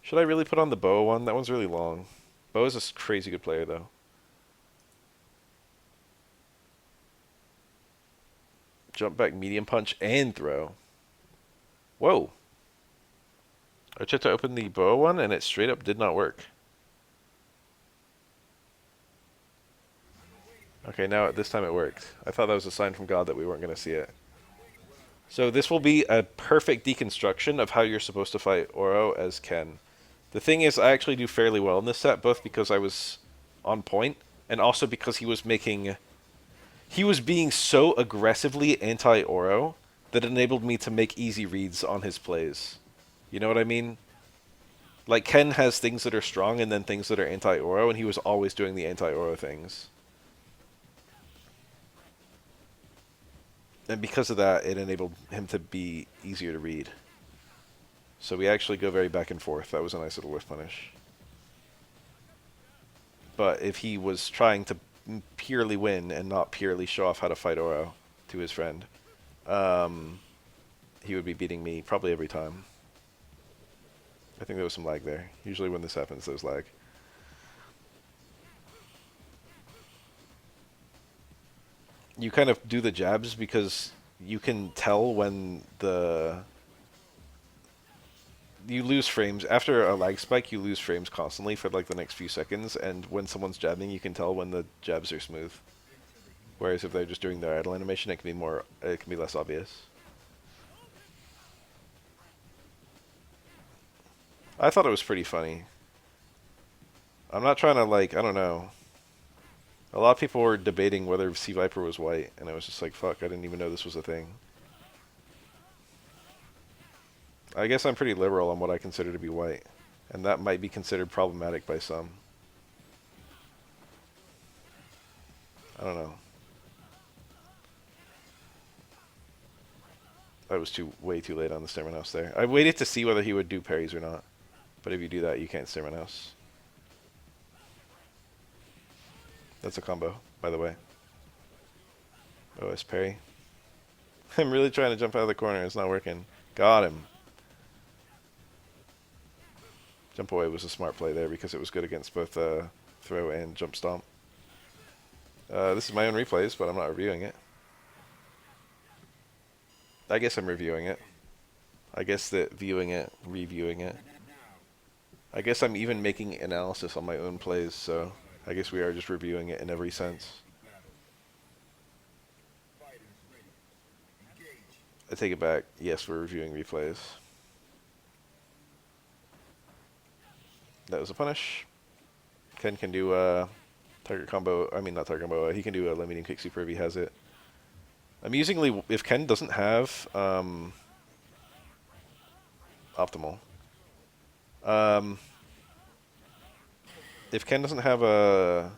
Should I really put on the Boa one? That one's really long. Boa's a crazy good player, though. Jump back, medium punch, and throw. Whoa. I tried to open the Boa one, and it straight up did not work. Okay, now this time it worked. I thought that was a sign from God that we weren't going to see it. So this will be a perfect deconstruction of how you're supposed to fight Oro as Ken. The thing is, I actually do fairly well in this set, both because I was on point, and also because he was being so aggressively anti-Oro that it enabled me to make easy reads on his plays. You know what I mean? Like, Ken has things that are strong and then things that are anti-Oro, and he was always doing the anti-Oro things. And because of that, it enabled him to be easier to read. So we actually go very back and forth. That was a nice little whiff punish. But if he was trying to purely win and not purely show off how to fight Oro to his friend, he would be beating me probably every time. I think there was some lag there. Usually when this happens, there's lag. You kind of do the jabs because you can tell when you lose frames after a lag spike. You lose frames constantly for like the next few seconds, and when someone's jabbing, you can tell when the jabs are smooth. Whereas if they're just doing their idle animation, it can be less obvious. I thought it was pretty funny. I'm not trying to I don't know. A lot of people were debating whether Sea Viper was white, and I was just like, fuck, I didn't even know this was a thing. I guess I'm pretty liberal on what I consider to be white, and that might be considered problematic by some. I don't know. I was way too late on the Stairman House there. I waited to see whether he would do parries or not, but if you do that, you can't Stairman House. That's a combo, by the way. OS parry. I'm really trying to jump out of the corner. It's not working. Got him. Jump away was a smart play there because it was good against both throw and jump stomp. This is my own replays, but I'm not reviewing it. I guess I'm reviewing it. I guess that viewing it, reviewing it. I guess I'm even making analysis on my own plays, so I guess we are just reviewing it in every sense. I take it back. Yes, we're reviewing replays. That was a punish. Ken can do target combo. I mean, not target combo. He can do a limiting kick super if he has it. Amusingly, if Ken doesn't have optimal, if Ken doesn't have a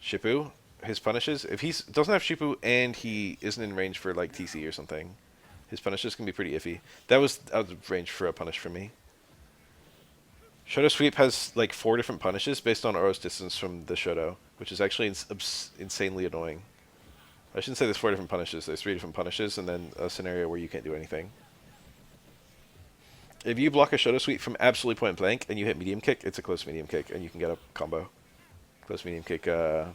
Shippu, his punishes, if he doesn't have Shippu and he isn't in range for like TC or something, his punishes can be pretty iffy. That was out of range for a punish for me. Shoto Sweep has like 4 different punishes based on Oro's distance from the Shoto, which is actually insanely annoying. I shouldn't say there's 4 different punishes. There's 3 different punishes, and then a scenario where you can't do anything. If you block a Shoto Sweep from absolutely point blank and you hit medium kick, it's a close medium kick, and you can get a combo. Close medium kick. I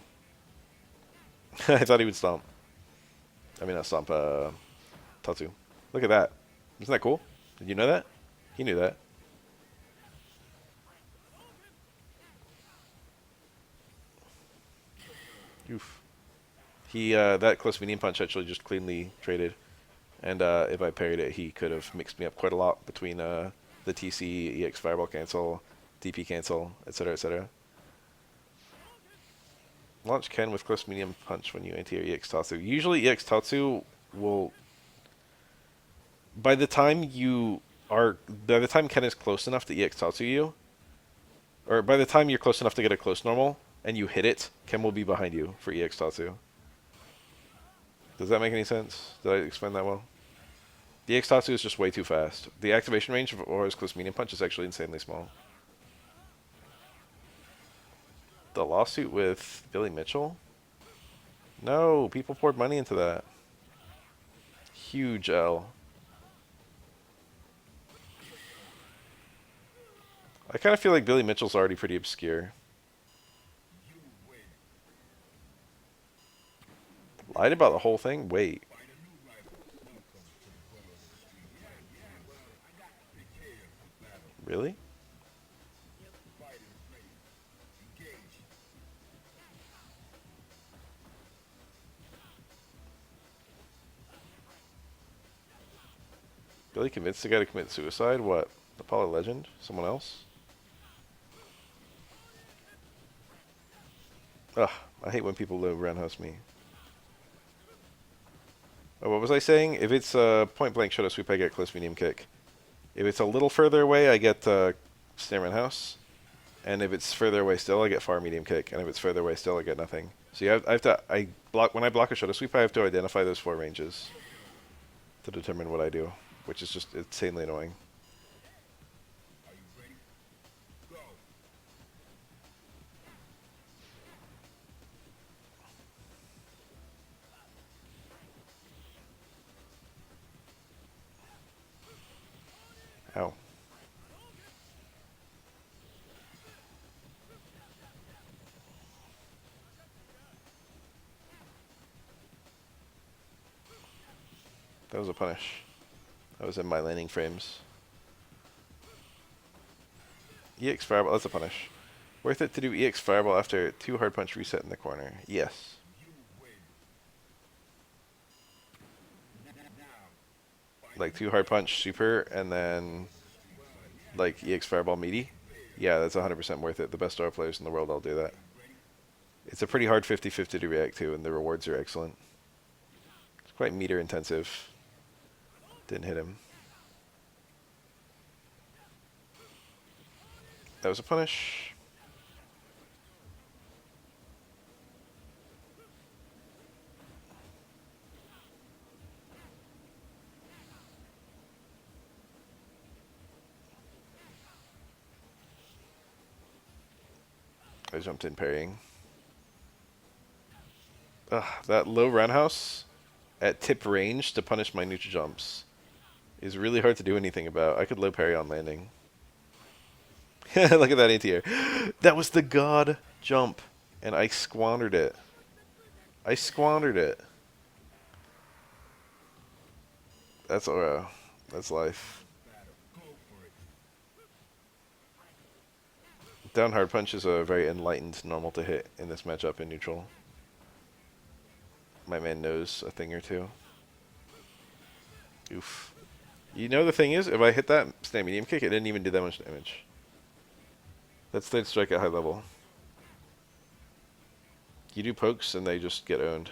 thought he would stomp. I mean, not stomp. Tatsu. Look at that. Isn't that cool? Did you know that? He knew that. Oof. He that close medium punch actually just cleanly traded, and if I parried it, he could have mixed me up quite a lot between the TC, EX Fireball cancel, DP cancel, etc., etc. Launch Ken with close medium punch when you anti EX Tatsu. Usually EX Tatsu will, by the time Ken is close enough to EX Tatsu you, or by the time you're close enough to get a close normal and you hit it, Ken will be behind you for EX Tatsu. Does that make any sense? Did I explain that well? The EX Tatsu is just way too fast. The activation range of Aura's close medium punch is actually insanely small. The lawsuit with Billy Mitchell? No, people poured money into that. Huge L. I kind of feel like Billy Mitchell's already pretty obscure. Lied about the whole thing? Wait. Really? Billy convinced the guy to commit suicide? What? Apollo Legend? Someone else? Ugh, I hate when people low roundhouse me. Oh, what was I saying? If it's point blank shadow sweep, I get close medium kick. If it's a little further away, I get snare roundhouse. And if it's further away still, I get far medium kick. And if it's further away still, I get nothing. So I have to, when I block a shadow sweep, I have to identify those 4 ranges to determine what I do, which is just insanely annoying. Ow. That was a punish. That was in my landing frames. EX Fireball, that's a punish. Worth it to do EX Fireball after 2 hard punch reset in the corner. Yes. Like 2 hard punch super and then like EX Fireball meaty. Yeah, that's 100% worth it. The best star players in the world all do that. It's a pretty hard 50-50 to react to, and the rewards are excellent. It's quite meter intensive. Didn't hit him. That was a punish. I jumped in parrying. Ugh, that low roundhouse at tip range to punish my neutral jumps is really hard to do anything about. I could low parry on landing. Look at that anti-air. That was the god jump, and I squandered it. I squandered it. That's Oro. That's life. Down hard punch is a very enlightened normal to hit in this matchup in neutral. My man knows a thing or two. Oof. You know the thing is, if I hit that stand medium kick, it didn't even do that much damage. That's third strike at high level. You do pokes and they just get owned.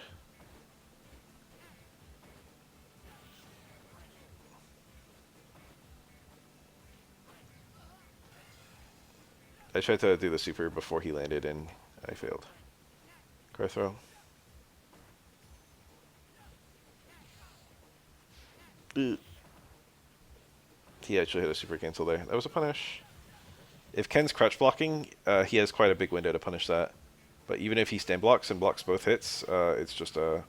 I tried to do the super before he landed and I failed. Car throw. He actually hit a super cancel there. That was a punish. If Ken's crouch blocking, he has quite a big window to punish that. But even if he stand blocks and blocks both hits, it's just a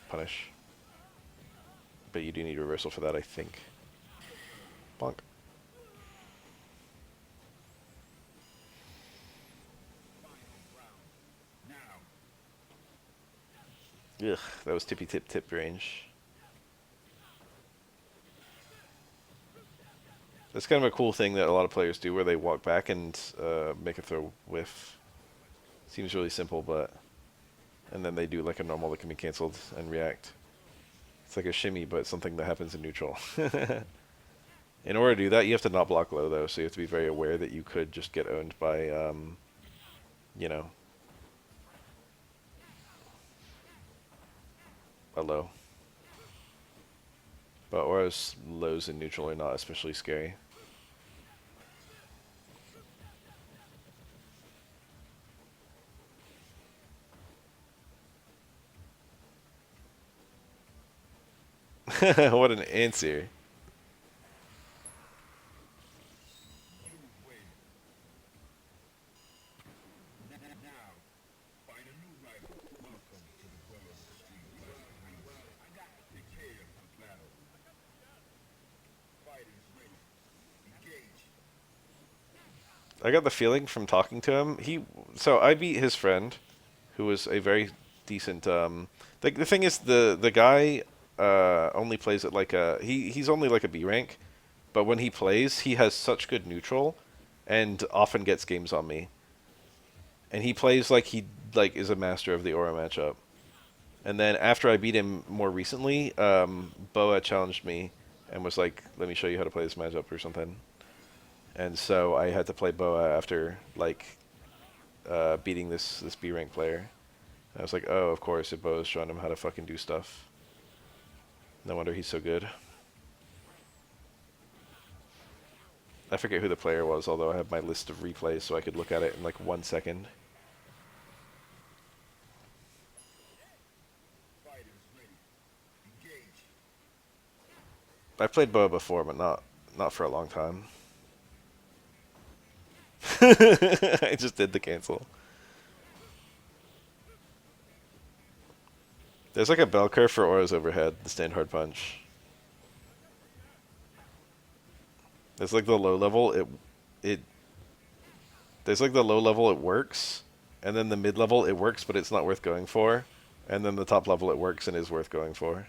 punish. But you do need reversal for that, I think. Bonk. Ugh, that was tippy tip range. That's kind of a cool thing that a lot of players do where they walk back and make a throw whiff. Seems really simple, but... And then they do like a normal that can be cancelled and react. It's like a shimmy, but something that happens in neutral. In order to do that, you have to not block low, though, so you have to be very aware that you could just get owned by, you know, a low. But Aura's lows in neutral are not especially scary. What an answer. I got the feeling from talking to him. So I beat his friend, who was a very decent. The thing is, the guy only plays at like a he's only like a B rank, but when he plays, he has such good neutral, and often gets games on me. And he plays like he like is a master of the aura matchup. And then after I beat him more recently, Boa challenged me and was like, "Let me show you how to play this matchup" or something. And so I had to play Boa after like beating this B rank player. And I was like, "Oh, of course, if Boa's showing him how to fucking do stuff. No wonder he's so good." I forget who the player was, although I have my list of replays so I could look at it in like 1 second. I've played Boa before, but not for a long time. I just did the cancel. There's like a bell curve for auras overhead, the stand hard punch. There's like the low level, it there's like the low level it works, and then the mid level it works but it's not worth going for, and then the top level it works and is worth going for.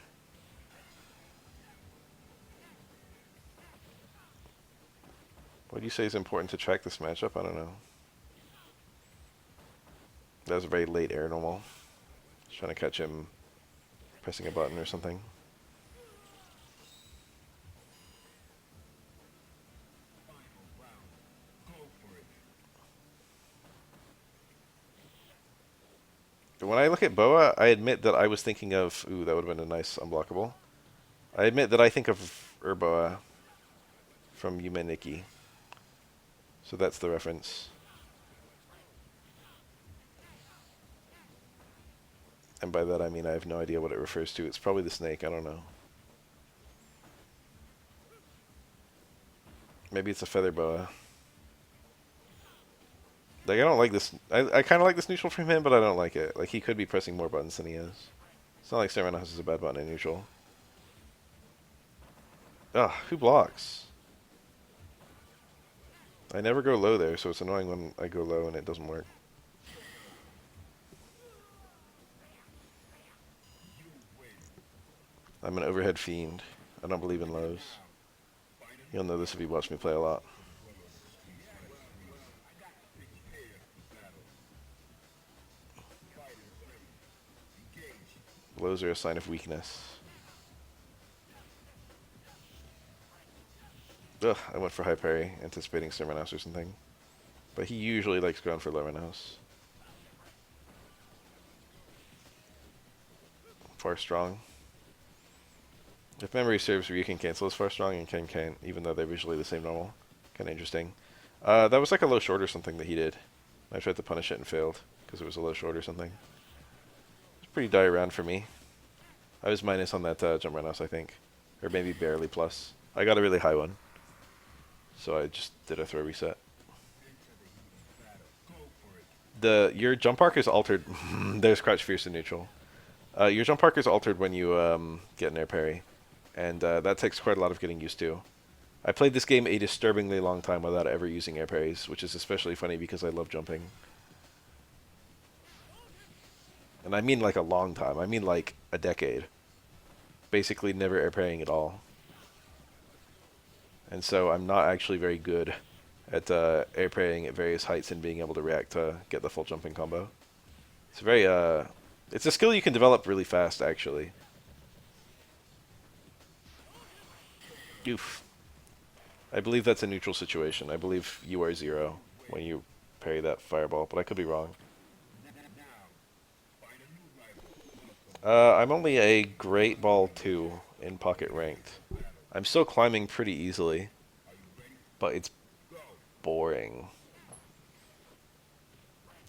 What do you say is important to track this matchup? I don't know. That was a very late air normal. Just trying to catch him pressing a button or something. When I look at Boa, I admit that I was thinking of... Ooh, that would have been a nice unblockable. I admit that I think of Urboa from Yume Nikki. So that's the reference. And by that I mean I have no idea what it refers to. It's probably the snake, I don't know. Maybe it's a feather boa. Like, I don't like this. I kind of like this neutral from him, but I don't like it. Like, he could be pressing more buttons than he is. It's not like Serena is a bad button in neutral. Ugh, who blocks? I never go low there, so it's annoying when I go low and it doesn't work. I'm an overhead fiend. I don't believe in lows. You'll know this if you watch me play a lot. Lows are a sign of weakness. Ugh, I went for high parry, anticipating Sermonos or something. But he usually likes going for low Renos. Far strong. If memory serves, Ryu can cancel as far strong and Ken can't, even though they're visually the same normal. Kind of interesting. That was like a low short or something that he did. I tried to punish it and failed, because it was a low short or something. It's a pretty dire round for me. I was minus on that jump Renos, I think. Or maybe barely plus. I got a really high one. So I just did a throw reset. Your jump arc is altered. There's Crouch Fierce in neutral. Your jump arc is altered when you get an air parry. And that takes quite a lot of getting used to. I played this game a disturbingly long time without ever using air parries, which is especially funny because I love jumping. And I mean like a long time. I mean like a decade. Basically never air parrying at all. And so I'm not actually very good at air parrying at various heights and being able to react to get the full jumping combo. It's very it's a skill you can develop really fast, actually. Oof. I believe that's a neutral situation. I believe you are 0 when you parry that fireball, but I could be wrong. I'm only a Great Ball 2 in Pocket Ranked. I'm still climbing pretty easily, but it's boring.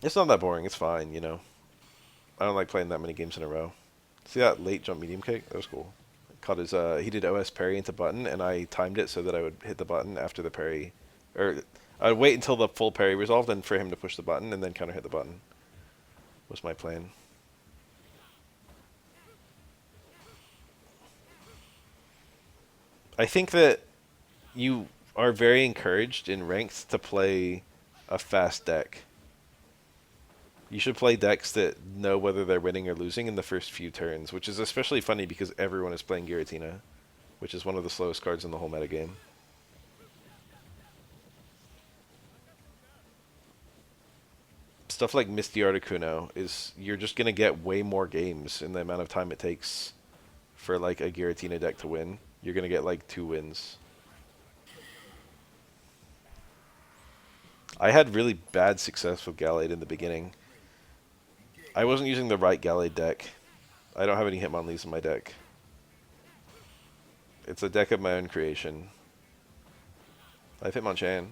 It's not that boring, it's fine, you know. I don't like playing that many games in a row. See that late jump medium kick? That was cool. Caught his, he did OS parry into button, and I timed it so that I would hit the button after the parry. Or, I'd wait until the full parry resolved, and for him to push the button, and then counter hit the button. Was my plan. I think that you are very encouraged in ranked to play a fast deck. You should play decks that know whether they're winning or losing in the first few turns, which is especially funny because everyone is playing Giratina, which is one of the slowest cards in the whole metagame. Stuff like Misty Articuno is you're just gonna get way more games in the amount of time it takes for like a Giratina deck to win. You're gonna get like 2 wins. I had really bad success with Gallade in the beginning. I wasn't using the right Gallade deck. I don't have any Hitmonlees in my deck. It's a deck of my own creation. I have Hitmonchan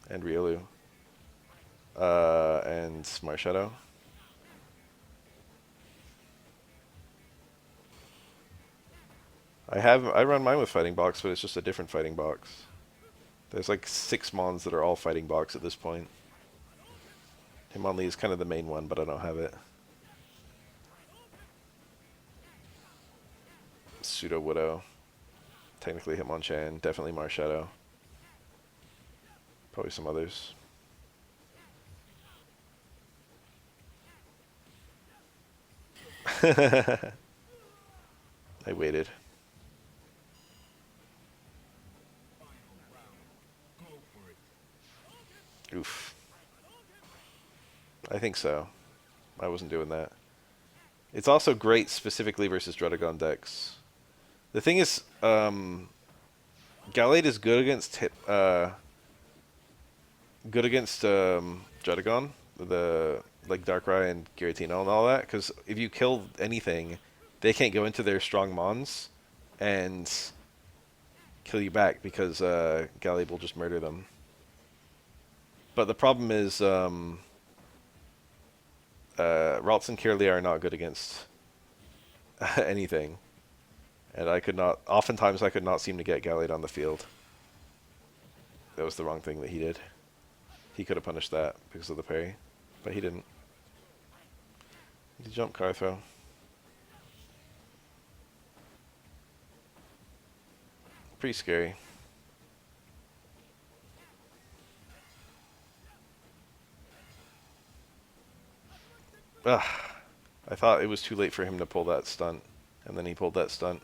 and Riolu. And Marshadow. I run mine with Fighting Box, but it's just a different Fighting Box. There's like 6 Mons that are all Fighting Box at this point. Hitmonlee is kind of the main one, but I don't have it. Pseudo Widow. Technically Hitmonchan, definitely Marshadow. Probably some others. I waited. Oof. I think so. I wasn't doing that. It's also great specifically versus Druddigon decks. The thing is, Gallade is good against Druddigon, the like Darkrai and Giratina and all that, because if you kill anything, they can't go into their strong Mons and kill you back because Gallade will just murder them. But the problem is, Ralts and Kirlia are not good against anything. And oftentimes I could not seem to get Gallade on the field. That was the wrong thing that he did. He could have punished that because of the parry, but he didn't. He jumped car throw. Pretty scary. Ugh. I thought it was too late for him to pull that stunt, and then he pulled that stunt.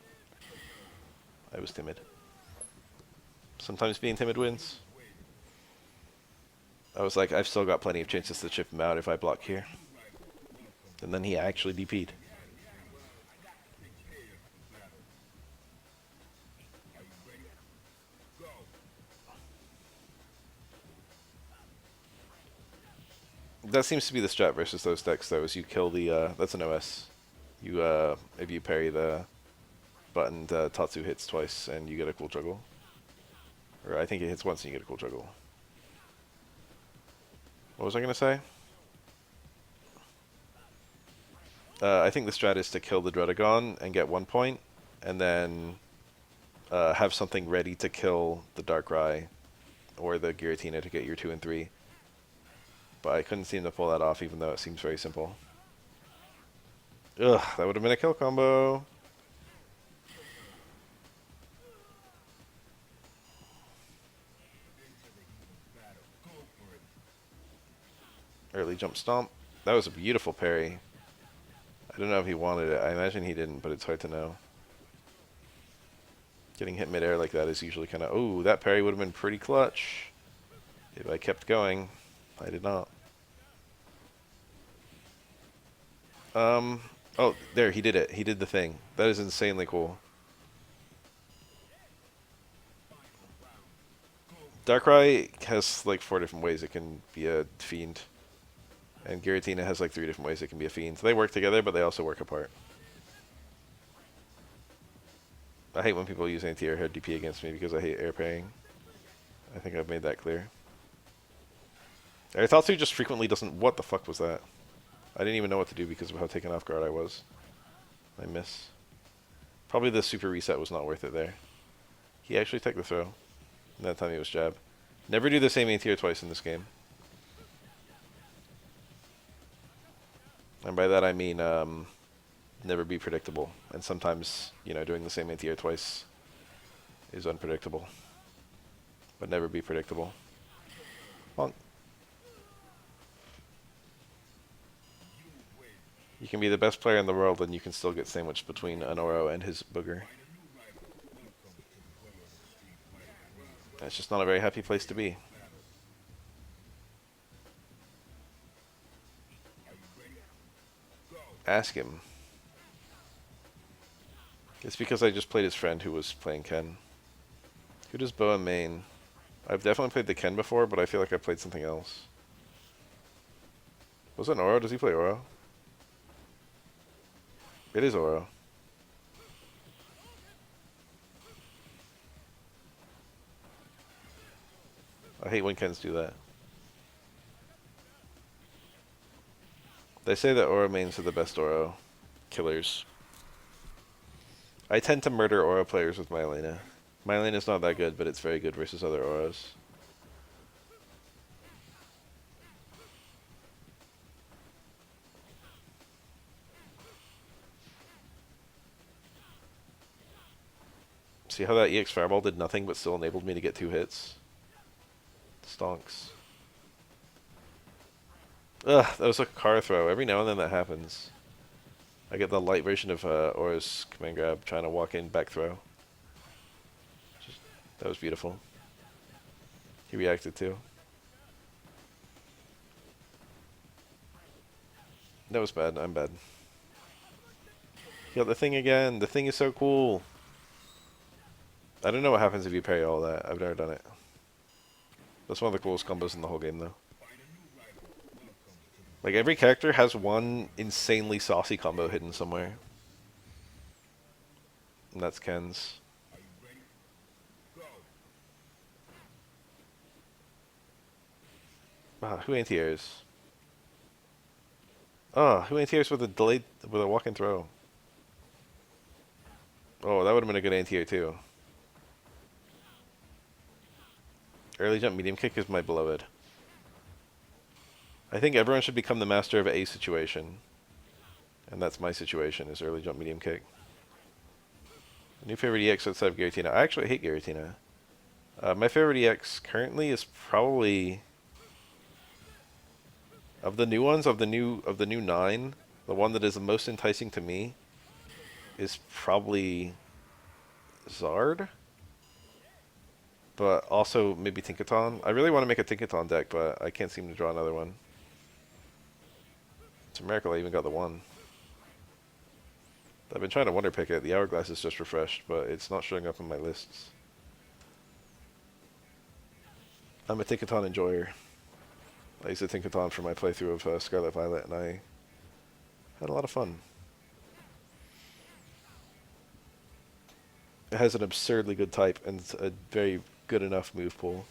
I was timid. Sometimes being timid wins. I was like, I've still got plenty of chances to chip him out if I block here. And then he actually DP'd. That seems to be the strat versus those decks, though, is you kill the, that's an OS. You, if you parry the button, Tatsu hits twice and you get a cool juggle. Or I think it hits once and you get a cool juggle. What was I going to say? I think the strat is to kill the Druddigon and get 1 point, and then have something ready to kill the Darkrai or the Giratina to get your 2 and 3. But I couldn't seem to pull that off, even though it seems very simple. Ugh, that would have been a kill combo. Early jump stomp. That was a beautiful parry. I don't know if he wanted it. I imagine he didn't, but it's hard to know. Getting hit midair like that is usually kind of... Oh, that parry would have been pretty clutch if I kept going. I did not. Oh, there, he did it. He did the thing. That is insanely cool. Darkrai has like 4 different ways it can be a fiend. And Giratina has like 3 different ways it can be a fiend. They work together, but they also work apart. I hate when people use anti-airhead DP against me because I hate air parrying. I think I've made that clear. Airthatsu just frequently doesn't... What the fuck was that? I didn't even know what to do because of how taken off guard I was. I miss. Probably the super reset was not worth it there. He actually took the throw. And that time he was jab. Never do the same anti-air twice in this game. And by that I mean never be predictable. And sometimes, you know, doing the same anti-air twice is unpredictable. But never be predictable. Bonk. You can be the best player in the world and you can still get sandwiched between an Oro and his booger. That's just not a very happy place to be. Ask him. It's because I just played his friend who was playing Ken. Who does Boa main? I've definitely played the Ken before, but I feel like I played something else. Was it an Oro? Does he play Oro? It is Oro. I hate when Kens do that. They say that Oro mains are the best Oro killers. I tend to murder Oro players with my Elena. My Elena's not that good, but it's very good versus other Oros. See how that EX Fireball did nothing but still enabled me to get 2 hits? Stonks. Ugh, that was like a car throw. Every now and then that happens. I get the light version of Aura's command grab, trying to walk in, back throw. That was beautiful. He reacted too. That was bad. I'm bad. He got the thing again. The thing is so cool. I don't know what happens if you parry all that. I've never done it. That's one of the coolest combos in the whole game, though. Like, every character has one insanely saucy combo hidden somewhere. And that's Ken's. Ah, who anti-airs? Oh, who anti-airs with a walk and throw? Oh, that would have been a good anti-air too. Early jump medium kick is my beloved. I think everyone should become the master of a situation. And that's my situation, is early jump medium kick. New favorite EX outside of Giratina. I actually hate Giratina. My favorite EX currently is probably of the new ones, of the new 9, the one that is the most enticing to me is probably Zard. But also maybe Tinkaton. I really want to make a Tinkaton deck, but I can't seem to draw another one. It's a miracle I even got the one. I've been trying to wonder pick it. The Hourglass is just refreshed, but it's not showing up in my lists. I'm a Tinkaton enjoyer. I used to Tinkaton for my playthrough of Scarlet Violet, and I had a lot of fun. It has an absurdly good type and a very good enough move pool.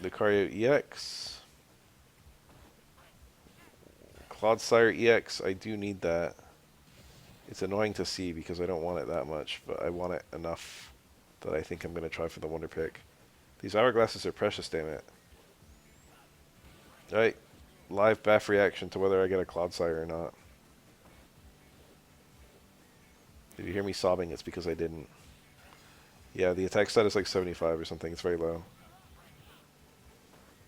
Lucario EX. Clodsire EX, I do need that. It's annoying to see because I don't want it that much, but I want it enough that I think I'm going to try for the Wonder Pick. These Hourglasses are precious, damn it. Alright, live BAF reaction to whether I get a Clodsire or not. If you hear me sobbing, it's because I didn't. Yeah, the attack stat is like 75 or something. It's very low.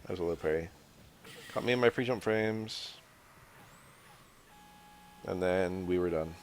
That was a low parry. Caught me in my pre-jump frames. And then we were done.